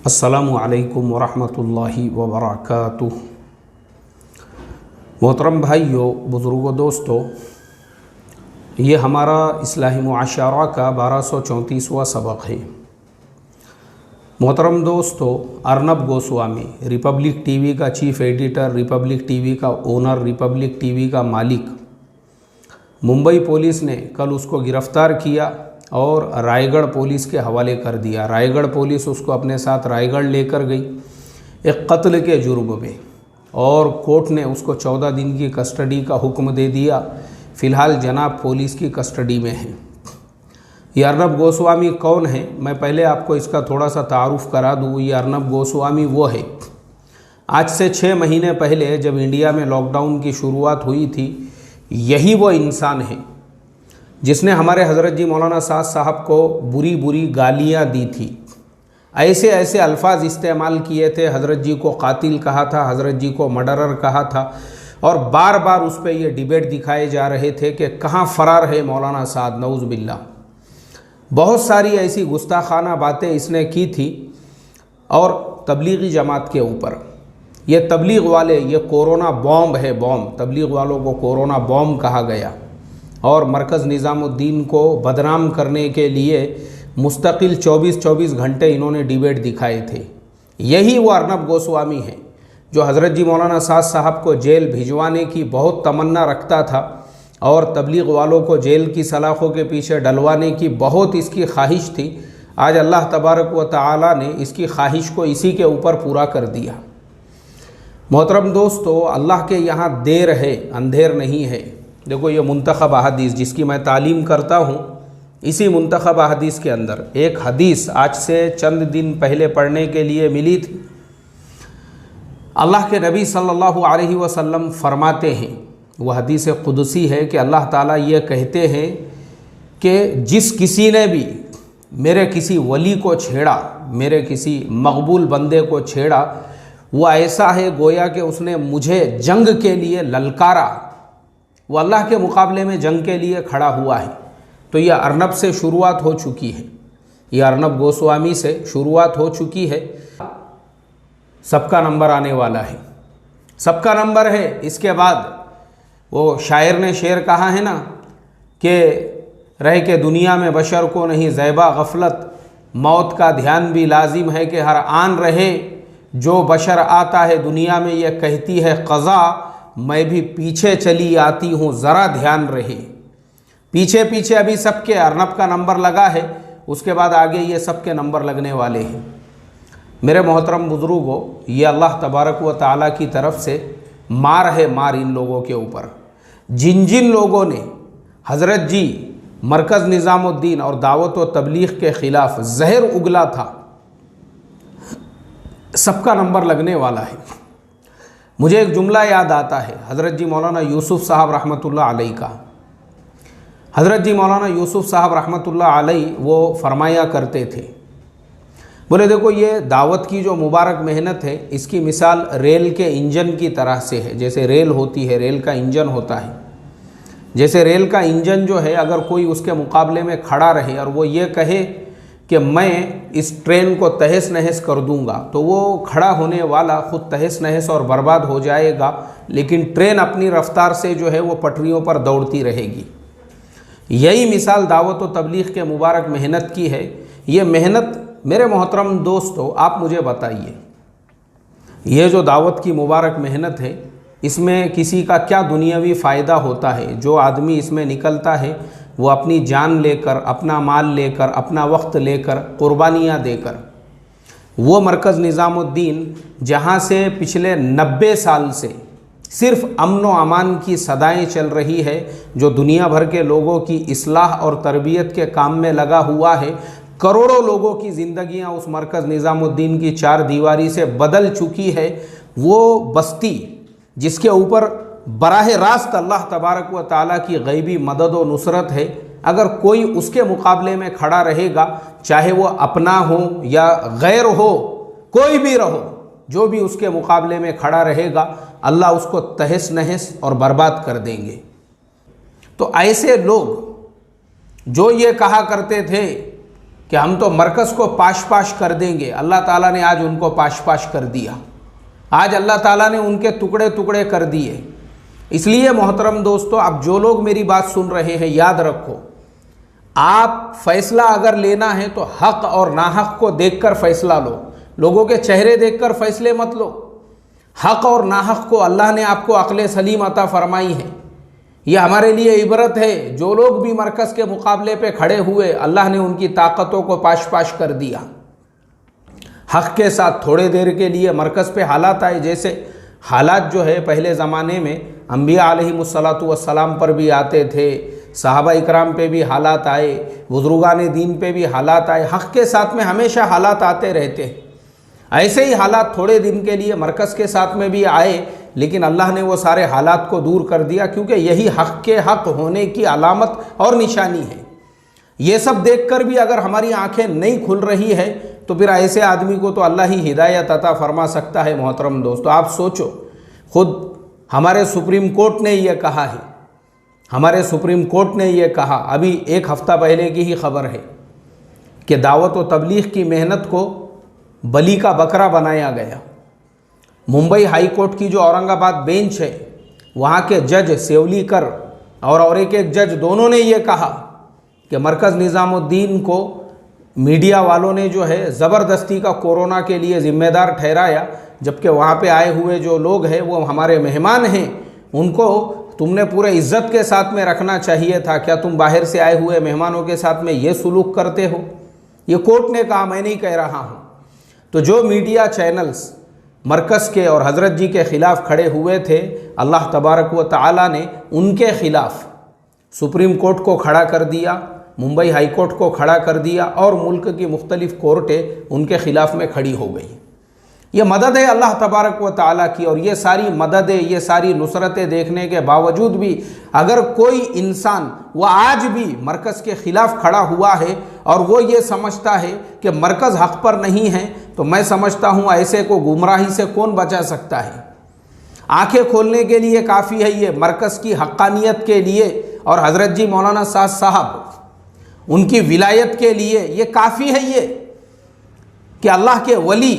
अस्सलामु अलैकुम वरहमतुल्लाहि वबरकातुह। मोहतरम भाइयों, बुज़ुर्गों, दोस्तों, ये हमारा इस्लाही मुआशरा का 1234वां सबक है। मोहतरम दोस्तों, अर्नब गोस्वामी रिपब्लिक टीवी का चीफ़ एडिटर, रिपब्लिक टीवी का ओनर, रिपब्लिक टीवी का मालिक, मुंबई पुलिस ने कल उसको गिरफ़्तार किया और रायगढ़ पुलिस के हवाले कर दिया। रायगढ़ पुलिस उसको अपने साथ रायगढ़ लेकर गई एक कत्ल के जुर्म में, और कोर्ट ने उसको 14 दिन की कस्टडी का हुक्म दे दिया। फ़िलहाल जनाब पुलिस की कस्टडी में है। ये अर्नब गोस्वामी कौन है, मैं पहले आपको इसका थोड़ा सा तारुफ करा दूँ। ये अर्नब गोस्वामी वो है, आज से 6 महीने पहले जब इंडिया में लॉकडाउन की शुरुआत हुई थी, यही वो इंसान है जिसने हमारे हज़रत जी मौलाना साद साहब को बुरी बुरी गालियाँ दी थी। ऐसे ऐसे अल्फाज इस्तेमाल किए थे। हज़रत जी को कातिल कहा था, हज़रत जी को मर्डरर कहा था, और बार बार उस पर ये डिबेट दिखाए जा रहे थे कि कहाँ फ़रार है मौलाना साद, नऊज़ बिल्लाह। बहुत सारी ऐसी गुस्ताखाना बातें इसने की थी। और तबलीगी जमात के ऊपर, ये तबलीग वाले, ये कोरोना बॉम्ब है, बॉम्ब। तबलीग वालों को कोरोना बॉम्ब कहा गया, और मरकज़ निज़ामुद्दीन को बदनाम करने के लिए मुस्तकिल 24-24 घंटे इन्होंने डिबेट दिखाए थे। यही वो अर्नब गोस्वामी है जो हज़रत जी मौलाना साद साहब को जेल भिजवाने की बहुत तमन्ना रखता था, और तबलीग वालों को जेल की सलाखों के पीछे डलवाने की बहुत इसकी ख्वाहिश थी। आज अल्लाह तबारक व तआला ने इसकी ख्वाहिश को इसी के ऊपर पूरा कर दिया। मोहतरम दोस्तों, अल्लाह के यहाँ देर है, अंधेर नहीं है। देखो, ये मुंतखब अहादीस जिसकी मैं तालीम करता हूँ, इसी मुंतखब अहादीस के अंदर एक हदीस आज से चंद दिन पहले पढ़ने के लिए मिली थी। अल्लाह के नबी सल्लल्लाहु अलैहि वसल्लम फरमाते हैं, वह हदीस कुदसी है कि अल्लाह ताला ये कहते हैं कि जिस किसी ने भी मेरे किसी वली को छेड़ा, मेरे किसी मकबूल बंदे को छेड़ा, वो ऐसा है गोया कि उसने मुझे जंग के लिए ललकारा, वो अल्लाह के मुकाबले में जंग के लिए खड़ा हुआ है। तो यह अर्नब से शुरुआत हो चुकी है, यह अर्नब गोस्वामी से शुरुआत हो चुकी है। सबका नंबर आने वाला है, सबका नंबर है। इसके बाद वो शायर ने शेर कहा है ना कि रह के दुनिया में बशर को नहीं ज़ैबा गफलत, मौत का ध्यान भी लाजिम है कि हर आन रहे। जो बशर आता है दुनिया में ये कहती है क़ज़ा, मैं भी पीछे चली आती हूँ ज़रा ध्यान रहे। पीछे पीछे अभी सबके अर्नब का नंबर लगा है, उसके बाद आगे ये सबके नंबर लगने वाले हैं। मेरे मोहतरम बुज़ुर्गों, ये अल्लाह तबारक व तआला की तरफ से मार है, मार इन लोगों के ऊपर। जिन जिन लोगों ने हज़रत जी, मरकज़ निज़ामुद्दीन और दावत व तबलीग के ख़िलाफ़ जहर उगला था, सबका नंबर लगने वाला है। मुझे एक जुमला याद आता है हज़रत जी मौलाना यूसुफ़ साहब रहमतुल्लाह अलैह का। हज़रत जी मौलाना यूसुफ़ साहब रहमतुल्लाह अलैह वो फरमाया करते थे, बोले देखो, ये दावत की जो मुबारक मेहनत है, इसकी मिसाल रेल के इंजन की तरह से है। जैसे रेल होती है, रेल का इंजन होता है, जैसे रेल का इंजन जो है, अगर कोई उसके मुकाबले में खड़ा रहे और वो ये कहे कि मैं इस ट्रेन को तहस नहस कर दूंगा, तो वो खड़ा होने वाला खुद तहस नहस और बर्बाद हो जाएगा, लेकिन ट्रेन अपनी रफ्तार से जो है वो पटरियों पर दौड़ती रहेगी। यही मिसाल दावत व तबलीग के मुबारक मेहनत की है। ये मेहनत, मेरे मोहतरम दोस्तों, आप मुझे बताइए, ये जो दावत की मुबारक मेहनत है, इसमें किसी का क्या दुनियावी फ़ायदा होता है? जो आदमी इसमें निकलता है वो अपनी जान लेकर, अपना माल लेकर, अपना वक्त लेकर, कुर्बानियाँ देकर, वो मरकज़ निज़ामुद्दीन जहाँ से पिछले 90 साल से सिर्फ़ अमन व अमान की सदाएं चल रही है, जो दुनिया भर के लोगों की इस्लाह और तरबियत के काम में लगा हुआ है, करोड़ों लोगों की ज़िंदगियाँ उस मरकज़ निज़ामुद्दीन की 4 दीवारी से बदल चुकी है। वो बस्ती जिसके ऊपर बराह रास्त अल्लाह तबारक व तआला की गैबी मदद व नुसरत है, अगर कोई उसके मुकाबले में खड़ा रहेगा, चाहे वो अपना हो या गैर हो, कोई भी रहो, जो भी उसके मुकाबले में खड़ा रहेगा, अल्लाह उसको तहस नहस और बर्बाद कर देंगे। तो ऐसे लोग जो ये कहा करते थे कि हम तो मरकज़ को पाश पाश कर देंगे। अल्लाह ताला ने आज उनको पाश पाश कर दिया। आज अल्लाह ताला ने उनके टुकड़े टुकड़े कर दिए। इसलिए मोहतरम दोस्तों, अब जो लोग मेरी बात सुन रहे हैं, याद रखो, आप फैसला अगर लेना है तो हक और नाहक को देखकर फैसला लो। लोगों के चेहरे देखकर फैसले मत लो। हक और नाहक को अल्लाह ने आपको अक्ल सलीम अता फरमाई है। ये हमारे लिए इबरत है। जो लोग भी मरकज़ के मुकाबले पे खड़े हुए, अल्लाह ने उनकी ताकतों को पाश पाश कर दिया। हक के साथ थोड़े देर के लिए मरकज़ पे हालात आए, जैसे हालात जो है पहले ज़माने में अंबिया अलैहिमुस्सलातु वस्सलाम पर भी आते थे, सहाबा इकराम पे भी हालात आए, बुजुर्गान दीन पे भी हालात आए। हक़ के साथ में हमेशा हालात आते रहते हैं। ऐसे ही हालात थोड़े दिन के लिए मरकज़ के साथ में भी आए, लेकिन अल्लाह ने वो सारे हालात को दूर कर दिया, क्योंकि यही हक़ के हक़ होने की अलामत और निशानी है। ये सब देखकर भी अगर हमारी आंखें नहीं खुल रही है तो फिर ऐसे आदमी को तो अल्लाह ही हिदायत अता फरमा सकता है। मोहतरम दोस्तों, आप सोचो, खुद हमारे सुप्रीम कोर्ट ने यह कहा है, हमारे सुप्रीम कोर्ट ने यह कहा, अभी एक हफ़्ता पहले की ही खबर है कि दावत व तबलीग की मेहनत को बलि का बकरा बनाया गया। मुंबई हाई कोर्ट की जो औरंगाबाद बेंच है, वहाँ के जज सेवलीकर और एक जज, दोनों ने ये कहा कि मरकज़ निज़ामुद्दीन को मीडिया वालों ने जो है ज़बरदस्ती का कोरोना के लिए ज़िम्मेदार ठहराया, जबकि वहाँ पे आए हुए जो लोग हैं वो हमारे मेहमान हैं। उनको तुमने पूरे इज्जत के साथ में रखना चाहिए था। क्या तुम बाहर से आए हुए मेहमानों के साथ में ये सुलूक करते हो? ये कोर्ट ने कहा, मैं नहीं कह रहा हूँ। तो जो मीडिया चैनल्स मरकज़ के और हज़रत जी के ख़िलाफ़ खड़े हुए थे, अल्लाह तबारक व तआला ने उनके ख़िलाफ़ सुप्रीम कोर्ट को खड़ा कर दिया, मुंबई हाई कोर्ट को खड़ा कर दिया, और मुल्क की मुख्तलिफ़ कोर्टें उनके ख़िलाफ़ में खड़ी हो गई। ये मदद है अल्लाह तबारक व तआला की। और ये सारी मददें, ये सारी नुसरतें देखने के बावजूद भी अगर कोई इंसान वह आज भी मरकज़ के ख़िलाफ़ खड़ा हुआ है और वो ये समझता है कि मरकज़ हक़ पर नहीं है, तो मैं समझता हूँ ऐसे को गुमराही से कौन बचा सकता है। आंखें खोलने के लिए काफ़ी है ये मरकज़ की हक़ानियत के लिए, और हज़रत जी मौलाना साद साहब उनकी विलायत के लिए ये काफ़ी है ये कि अल्लाह के वली,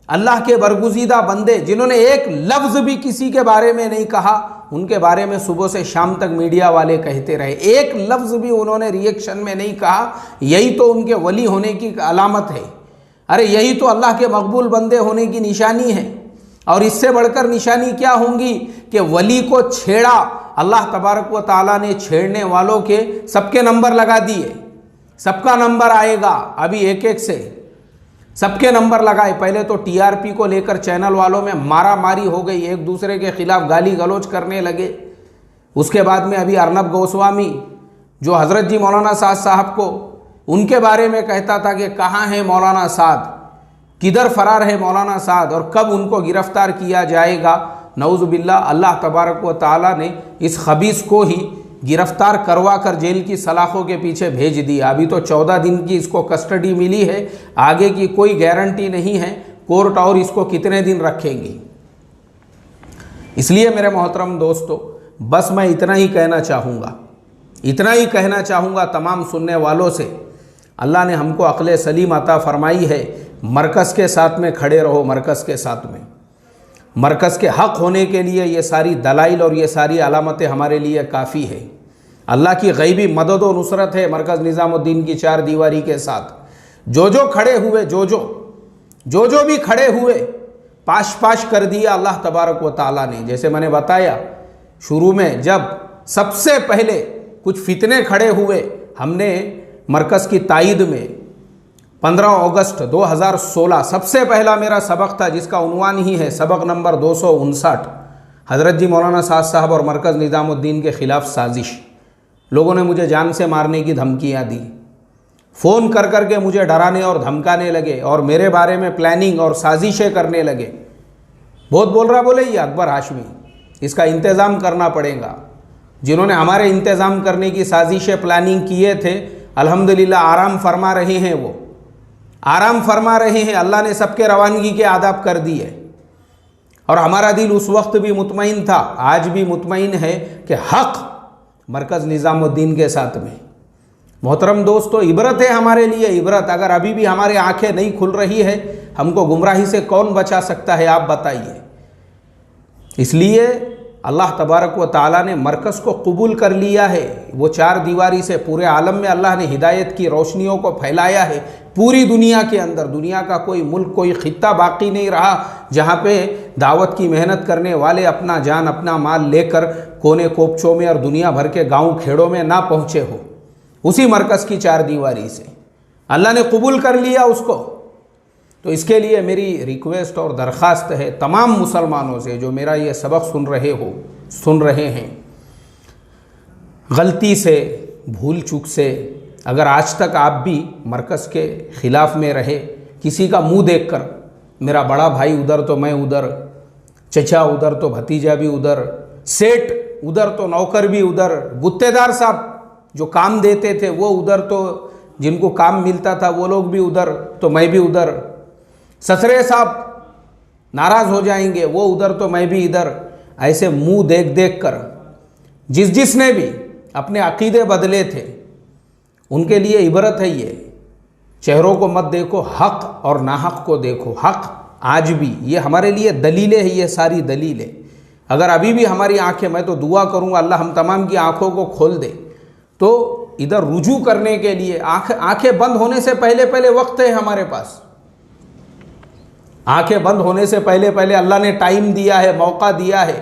अल्लाह के बरगुज़ीदा बंदे, जिन्होंने एक लफ्ज़ भी किसी के बारे में नहीं कहा, उनके बारे में सुबह से शाम तक मीडिया वाले कहते रहे, एक लफ्ज़ भी उन्होंने रिएक्शन में नहीं कहा। यही तो उनके वली होने की अलामत है। अरे यही तो अल्लाह के मकबूल बंदे होने की निशानी है। और इससे बढ़कर निशानी क्या होंगी कि वली को छेड़ा, अल्लाह तबारक व तआला ने छेड़ने वालों के सबके नंबर लगा दिए। सबका नंबर आएगा, अभी एक एक से सबके नंबर लगाए। पहले तो टीआरपी को लेकर चैनल वालों में मारा मारी हो गई, एक दूसरे के खिलाफ गाली गलौज करने लगे। उसके बाद में अभी अर्नब गोस्वामी, जो हज़रत जी मौलाना साद साहब को उनके बारे में कहता था कि कहाँ है मौलाना साद, किधर फरार है मौलाना साद, और कब उनको गिरफ्तार किया जाएगा। नऊज़ बिल्लाह, अल्लाह तबारक व तआला ने इस खबीस को ही गिरफ्तार करवा कर जेल की सलाखों के पीछे भेज दिया। अभी तो 14 दिन की इसको कस्टडी मिली है, आगे की कोई गारंटी नहीं है कोर्ट और इसको कितने दिन रखेंगी। इसलिए मेरे मोहतरम दोस्तों, बस मैं इतना ही कहना चाहूँगा तमाम सुनने वालों से, अल्लाह ने हमको अक्ल सलीम अता फरमाई है। मरकज़ के साथ में खड़े रहो, मरकज़ के साथ में, मरकज़ के हक़ होने के लिए ये सारी दलाइल और ये सारी अलामतें हमारे लिए काफ़ी है। अल्लाह की गैबी मदद व नुसरत है मरकज़ निज़ामुद्दीन की चार दीवारी के साथ। जो खड़े हुए, जो भी खड़े हुए, पाश पाश कर दिया अल्लाह तबारक व तआला ने। जैसे मैंने बताया शुरू में, जब सबसे पहले कुछ फितने खड़े हुए, हमने मरकज़ की ताईद में 15 अगस्त 2016 सबसे पहला मेरा सबक था, जिसका उन्वान ही है सबक नंबर 259, हज़रत जी मौलाना साद साहब और मरकज़ निज़ामुद्दीन के ख़िलाफ़ साजिश। लोगों ने मुझे जान से मारने की धमकियाँ दी, फ़ोन कर कर के मुझे डराने और धमकाने लगे और मेरे बारे में प्लानिंग और साजिशें करने लगे। बहुत बोल रहा, बोले ये अकबर हाशमी, इसका इंतज़ाम करना पड़ेगा। जिन्होंने हमारे इंतज़ाम करने की साजिशें प्लानिंग किए थे, अल्हम्दुलिल्लाह आराम फरमा रहे हैं, वो आराम फरमा रहे हैं। अल्लाह ने सबके रवानगी के आदाब कर दिए और हमारा दिल उस वक्त भी मुतमईन था, आज भी मुतमईन है कि हक़ मरकज़ निज़ामुद्दीन के साथ में। मोहतरम दोस्तों, इबरत है हमारे लिए, इबरत। अगर अभी भी हमारी आंखें नहीं खुल रही है, हमको गुमराही से कौन बचा सकता है, आप बताइए। इसलिए अल्लाह तबारक व ताला ने मरकज़ को कबूल कर लिया है। वो 4 दीवारी से पूरे आलम में अल्लाह ने हिदायत की रोशनियों को फैलाया है पूरी दुनिया के अंदर। दुनिया का कोई मुल्क, कोई खित्ता बाकी नहीं रहा जहाँ पे दावत की मेहनत करने वाले अपना जान, अपना माल लेकर कोने कोपचों में और दुनिया भर के गाँव खेड़ों में ना पहुँचे हो। उसी मरकज़ की 4 दीवारी से अल्लाह ने कबूल कर लिया उसको। तो इसके लिए मेरी रिक्वेस्ट और दरख्वास्त है तमाम मुसलमानों से जो मेरा ये सबक सुन रहे हैं, गलती से, भूल चूक से अगर आज तक आप भी मरकज़ के ख़िलाफ़ में रहे, किसी का मुंह देखकर, मेरा बड़ा भाई उधर तो मैं उधर, चचा उधर तो भतीजा भी उधर, सेठ उधर तो नौकर भी उधर, गुत्तेदार साहब जो काम देते थे वो उधर, तो जिनको काम मिलता था वो लोग भी उधर तो मैं भी उधर, ससरे साहब नाराज़ हो जाएंगे वो उधर तो मैं भी इधर, ऐसे मुंह देख देख कर जिसने भी अपने अकीदे बदले थे उनके लिए इबरत है ये। चेहरों को मत देखो, हक और नाहक को देखो। हक आज भी, ये हमारे लिए दलीलें है, ये सारी दलीलें। अगर अभी भी हमारी आंखें, मैं तो दुआ करूँगा अल्लाह हम तमाम की आंखों को खोल दे, तो इधर रुजू करने के लिए आंखें बंद होने से पहले वक्त है हमारे पास। आंखें बंद होने से पहले अल्लाह ने टाइम दिया है, मौका दिया है।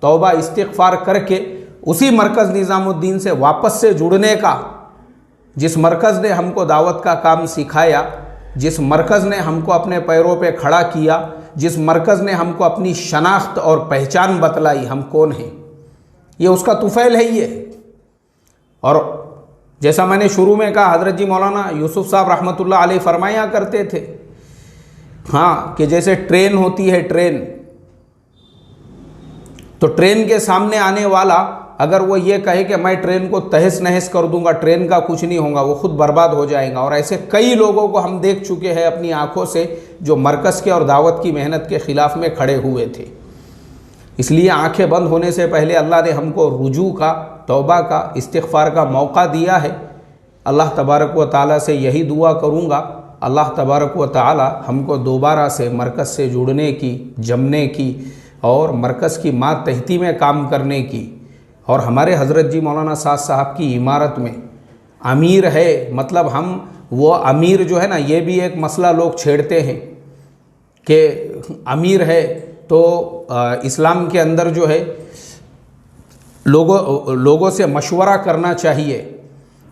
तौबा इस्तिग़फ़ार करके उसी मरकज़ निज़ामुद्दीन से वापस से जुड़ने का, जिस मरकज़ ने हमको दावत का काम सिखाया, जिस मरकज़ ने हमको अपने पैरों पे खड़ा किया, जिस मरकज़ ने हमको अपनी शनाख्त और पहचान बतलाई हम कौन हैं, ये उसका तुफ़ैल है ये। और जैसा मैंने शुरू में कहा, हज़रत जी मौलाना यूसुफ साहब रहमतुल्लाह अलैह फरमाया करते थे, हाँ, कि जैसे ट्रेन होती है, ट्रेन, तो ट्रेन के सामने आने वाला अगर वो ये कहे कि मैं ट्रेन को तहस नहस कर दूंगा, ट्रेन का कुछ नहीं होगा, वो खुद बर्बाद हो जाएगा। और ऐसे कई लोगों को हम देख चुके हैं अपनी आंखों से जो मरकज़ के और दावत की मेहनत के ख़िलाफ़ में खड़े हुए थे। इसलिए आंखें बंद होने से पहले अल्लाह ने हमको रुजू का, तौबा का, इस्तिग़फ़ार का मौका दिया है। अल्लाह तबारक व ताला से यही दुआ करूँगा, अल्लाह तबारक व ताला हमको दोबारा से मरकज़ से जुड़ने की, जमने की और मरकज़ की मातहती में काम करने की, और हमारे हज़रत जी मौलाना साद साहब की इमारत में अमीर है, मतलब हम वो अमीर जो है ना, ये भी एक मसला लोग छेड़ते हैं कि अमीर है तो इस्लाम के अंदर जो है लोगों से मशवरा करना चाहिए।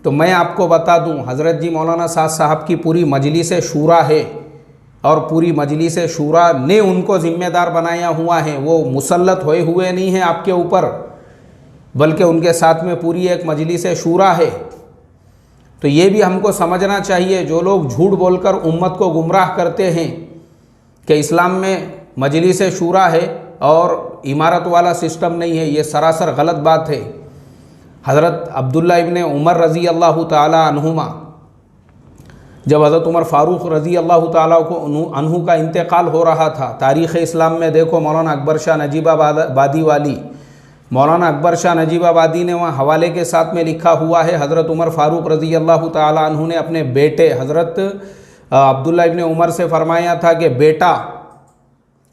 तो मैं आपको बता दूं, हज़रत जी मौलाना साद साहब की पूरी मजलिस शूरा है और पूरी मजलिस शूरा ने उनको ज़िम्मेदार बनाया हुआ है। वो मुसल्लत होए हुए नहीं हैं आपके ऊपर, बल्कि उनके साथ में पूरी एक मजलिस शूरा है। तो ये भी हमको समझना चाहिए, जो लोग झूठ बोलकर उम्मत को गुमराह करते हैं कि इस्लाम में मजलिस शूरा है और इमारत वाला सिस्टम नहीं है, ये सरासर गलत बात है। हज़रत अब्दुल्ला इब्ने उमर रज़ी अल्लाह ताला अन्हुमा, जब हज़रत उमर फ़ारूक़ रज़ी अल्लाह ताला अन्हु का इंतकाल हो रहा था, तारीख़ इस्लाम में देखो, मौलाना अकबर शाह नजीबाबादी वाली, मौलाना अकबर शाह नजीबाबादी ने वहाँ हवाले के साथ में लिखा हुआ है, हज़रत उमर फ़ारूक़ रज़ी अल्लाह ताला अन्हु ने अपने बेटे हज़रत अब्दुल्ला इब्ने उमर से फ़रमाया था कि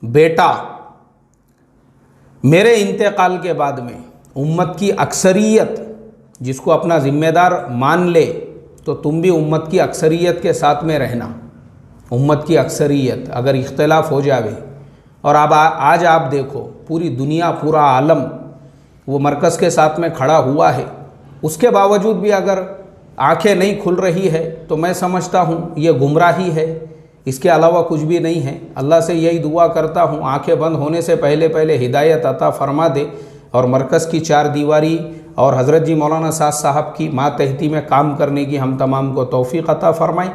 बेटा मेरे इंतकाल के बाद में उम्मत की अक्सरियत जिसको अपना ज़िम्मेदार मान ले, तो तुम भी उम्मत की अक्सरियत के साथ में रहना। उम्मत की अक्सरियत अगर इख्तिलाफ़ हो जावे, और अब आज आप देखो पूरी दुनिया, पूरा आलम वो मरकज़ के साथ में खड़ा हुआ है, उसके बावजूद भी अगर आंखें नहीं खुल रही है तो मैं समझता हूँ ये गुमराही है, इसके अलावा कुछ भी नहीं है। अल्लाह से यही दुआ करता हूँ आंखें बंद होने से पहले हिदायत अता फरमा दे और मरकज़ की 4 दीवारी और हज़रत जी मौलाना साद साहब की मातहती में काम करने की हम तमाम को तौफ़ीक़ अता फ़रमाएँ।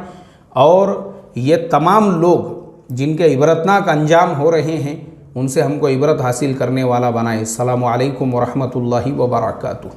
और ये तमाम लोग जिनके इबरतनाक अंजाम हो रहे हैं उनसे हमको इबरत हासिल करने वाला बनाए। अस्सलामु अलैकुम व रहमतुल्लाहि व बरकातुहू।